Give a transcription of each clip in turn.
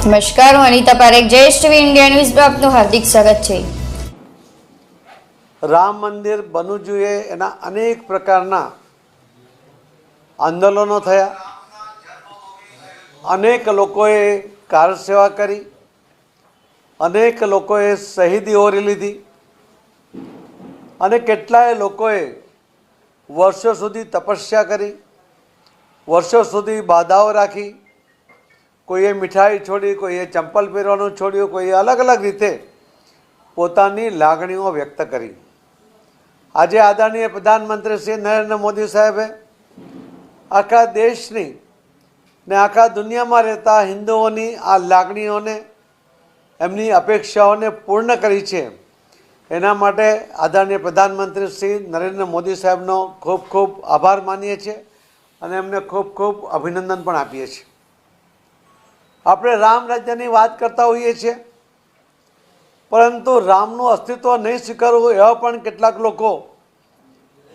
નમસ્કાર, હું Anita Parekh, Jayesh TV India ન્યૂઝમાં આપનું હાર્દિક સ્વાગત છે। રામ મંદિર બનવું જોઈએ એના અનેક પ્રકારના આંદોલનો થયા, અનેક લોકોએ કાર સેવા કરી, અનેક લોકોએ શહીદી ઓરી લીધી અને કેટલાય લોકોએ વર્ષો સુધી તપસ્યા કરી, વર્ષો સુધી બાધાઓ રાખી, કોઈએ મીઠાઈ છોડી, કોઈએ ચંપલ પહેરવાનું છોડ્યું, કોઈએ અલગ અલગ રીતે પોતાની લાગણીઓ વ્યક્ત કરી। આજે આદરણીય પ્રધાનમંત્રી શ્રી નરેન્દ્ર મોદી સાહેબે આખા દેશની ને આખા દુનિયામાં રહેતા હિન્દુઓની આ લાગણીઓને, એમની અપેક્ષાઓને પૂર્ણ કરી છે। એના માટે આદરણીય પ્રધાનમંત્રી શ્રી નરેન્દ્ર મોદી સાહેબનો ખૂબ ખૂબ આભાર માનીએ છીએ અને એમને ખૂબ ખૂબ અભિનંદન પણ આપીએ છીએ। આપણે રામ રાજ્યની વાત કરતા હોઈએ છીએ, પરંતુ રામનું અસ્તિત્વ નહીં સ્વીકારવું એવા પણ કેટલાક લોકો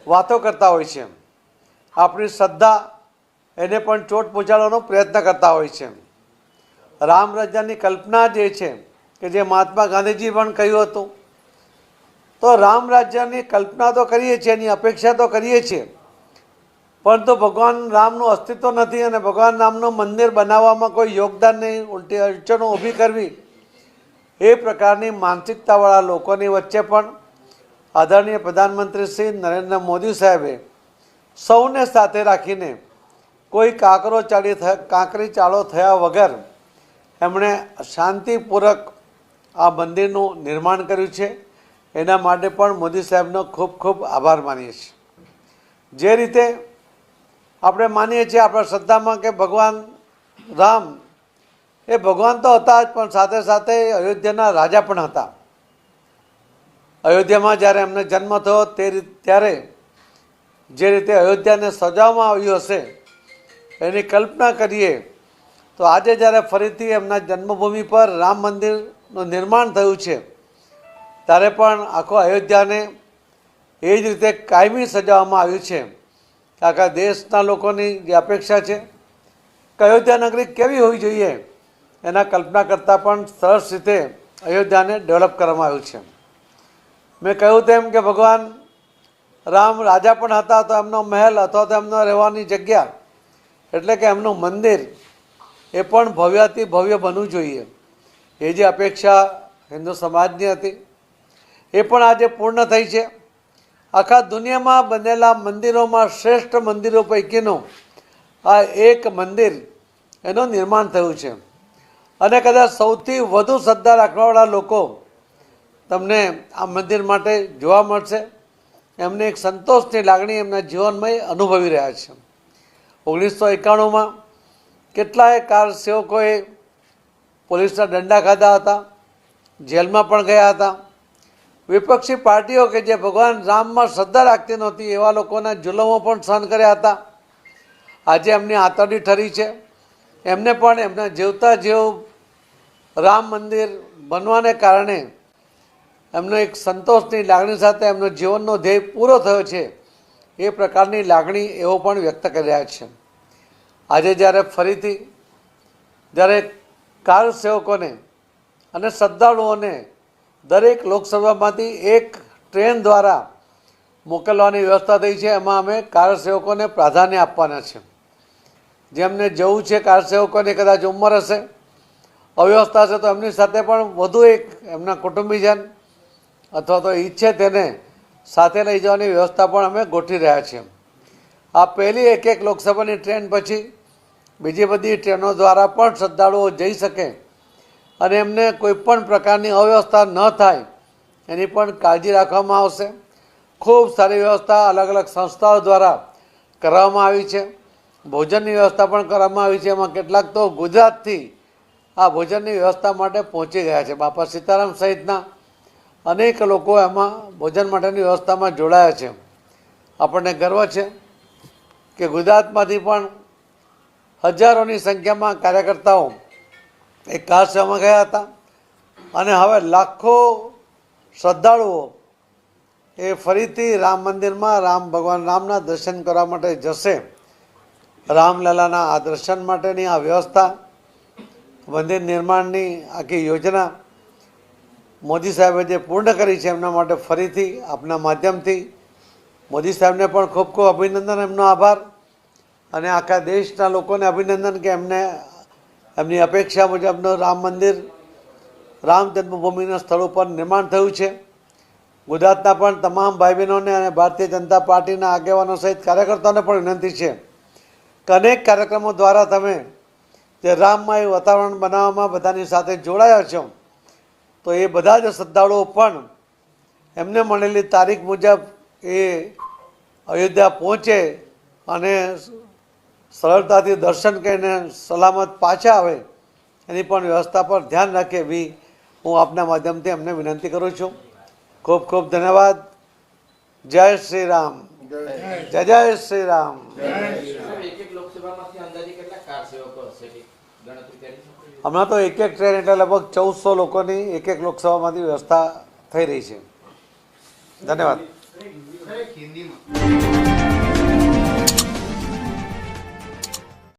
વાતો કરતા હોય છે। આપણી શ્રદ્ધા એને પણ ચોટ પહોંચાડવાનો પ્રયત્ન કરતા હોય છે। રામ રાજ્યની કલ્પના જે છે કે જે મહાત્મા ગાંધીજી પણ કહ્યું હતું, તો રામ રાજ્યની કલ્પના તો કરીએ છીએ, એની અપેક્ષા તો કરીએ છીએ, પરંતુ ભગવાન રામનું અસ્તિત્વ નથી અને ભગવાન રામનું મંદિર બનાવવામાં કોઈ યોગદાન નહીં, ઉલટી અડચણો ઊભી કરવી, એ પ્રકારની માનસિકતાવાળા લોકોની વચ્ચે પણ આદરણીય પ્રધાનમંત્રી શ્રી નરેન્દ્ર મોદી સાહેબે સૌને સાથે રાખીને કોઈ કાંકરી ચાળો થયા વગર એમણે શાંતિપૂર્વક આ મંદિરનું નિર્માણ કર્યું છે। એના માટે પણ મોદી સાહેબનો ખૂબ ખૂબ આભાર માનીએ છીએ। જે રીતે આપણે માનીએ છીએ આપણા શ્રદ્ધામાં કે ભગવાન રામ એ ભગવાન તો હતા જ, પણ સાથે સાથે અયોધ્યાના રાજા પણ હતા। અયોધ્યામાં જ્યારે એમને જન્મ થયો ત્યારે જે રીતે અયોધ્યાને સજાવવામાં આવ્યું હશે એની કલ્પના કરીએ તો આજે જ્યારે ફરીથી એમના જન્મભૂમિ પર રામ મંદિરનું નિર્માણ થયું છે, ત્યારે પણ આખો અયોધ્યાને એ જ રીતે કાયમી સજાવવામાં આવ્યું છે। આખા દેશના લોકોની જે અપેક્ષા છે કે અયોધ્યા નગરી કેવી હોવી જોઈએ, એના કલ્પના કરતાં પણ સરસ રીતે અયોધ્યાને ડેવલપ કરવામાં આવ્યું છે। મેં કહ્યું તેમ કે ભગવાન રામ રાજા પણ હતા, તો એમનો મહેલ અથવા તો એમનો રહેવાની જગ્યા એટલે કે એમનું મંદિર એ પણ ભવ્યાતિ ભવ્ય બનવું જોઈએ, એ જે અપેક્ષા હિન્દુ સમાજની હતી એ પણ આજે પૂર્ણ થઈ છે। આખા દુનિયામાં બનેલા મંદિરોમાં શ્રેષ્ઠ મંદિરો પૈકીનું આ એક મંદિર એનું નિર્માણ થયું છે અને કદાચ સૌથી વધુ શ્રદ્ધા રાખવાવાળા લોકો તમને આ મંદિર માટે જોવા મળશે। એમને એક સંતોષની લાગણી એમના જીવનમાં અનુભવી રહ્યા છે। 1991માં કેટલાય કાર સેવકોએ પોલીસના દંડા ખાધા હતા, જેલમાં પણ ગયા હતા। વિપક્ષી પાર્ટીઓ કે જે ભગવાન રામમાં શ્રદ્ધા રાખતી નહોતી એવા લોકોના જુલમો પણ સહન કર્યા હતા। આજે એમની આંતરડી ઠરી છે, એમને પણ એમના જીવતા જેવું રામ મંદિર બનવાને કારણે એમનો એક સંતોષની લાગણી સાથે એમનો જીવનનો ધ્યેય પૂરો થયો છે, એ પ્રકારની લાગણી એવો પણ વ્યક્ત કરી રહ્યા છે। આજે જ્યારે ફરીથી જ્યારે કાર સેવકોને અને શ્રદ્ધાળુઓને દરેક લોકસભામાંથી એક ટ્રેન દ્વારા મોકલવાની વ્યવસ્થા થઈ છે, એમાં અમે કાર સેવકોને પ્રાધાન્ય આપવાના છે। જેમને જવું છે કાર સેવકોની કદાચ ઉંમર હશે, અવ્યવસ્થા હશે, તો એમની સાથે પણ વધુ એક એમના કુટુંબીજન અથવા તો ઈચ્છે તેને સાથે લઈ જવાની વ્યવસ્થા પણ અમે ગોઠવી રહ્યા છીએ। આ પહેલી એક લોકસભાની ટ્રેન પછી બીજી બધી ટ્રેનો દ્વારા પણ શ્રદ્ધાળુઓ જઈ શકે અને એમને કોઈ પણ પ્રકારની અવ્યવસ્થા ન થાય એની પણ કાળજી રાખવામાં આવશે। ખૂબ સારી વ્યવસ્થા અલગ અલગ સંસ્થાઓ દ્વારા કરવામાં આવી છે। ભોજનની વ્યવસ્થા પણ કરવામાં આવી છે, એમાં કેટલાક તો ગુજરાતથી આ ભોજનની વ્યવસ્થા માટે પહોંચી ગયા છે। બાપા સીતારામ સહિતના અનેક લોકો એમાં ભોજન માટેની વ્યવસ્થામાં જોડાયા છે। આપણને ગર્વ છે કે ગુજરાતમાંથી પણ હજારોની સંખ્યામાં કાર્યકર્તાઓ એ કાર સેવામાં ગયા હતા અને હવે લાખો શ્રદ્ધાળુઓ એ ફરીથી રામ મંદિરમાં ભગવાન રામના દર્શન કરવા માટે જશે। રામલલાના આ દર્શન માટેની આ વ્યવસ્થા મંદિર નિર્માણની આખી યોજના મોદી સાહેબે જે પૂર્ણ કરી છે એમના માટે ફરીથી આપના માધ્યમથી મોદી સાહેબને પણ ખૂબ ખૂબ અભિનંદન, એમનો આભાર, અને આખા દેશના લોકોને અભિનંદન કે એમને એમની અપેક્ષા મુજબનું રામ મંદિર, રામ જન્મભૂમિના સ્થળ ઉપર નિર્માણ થયું છે. ગુજરાતના પણ તમામ ભાઈ બહેનોને અને ભારતીય જનતા પાર્ટીના આગેવાનો સહિત કાર્યકર્તાઓને પણ વિનંતી છે કે અનેક કાર્યક્રમો દ્વારા તમે જે રામમય વાતાવરણ બનાવવામાં બધાની સાથે જોડાયા છો, તો એ બધા જ શ્રદ્ધાળુઓ પણ એમને મળેલી તારીખ મુજબ એ અયોધ્યા પહોંચે અને સરળતાથી દર્શન કરીને સલામત પાછા આવે એની પણ વ્યવસ્થા પર ધ્યાન રાખે એવી હું આપના માધ્યમથી એમને વિનંતી કરું છું. ખૂબ ખૂબ ધન્યવાદ. જય શ્રી રામ. જય જય શ્રી રામ. હમણાં તો એક ટ્રેન એટલે લગભગ 1400 લોકોની એક લોકસભામાંથી વ્યવસ્થા થઈ રહી છે. ધન્યવાદ.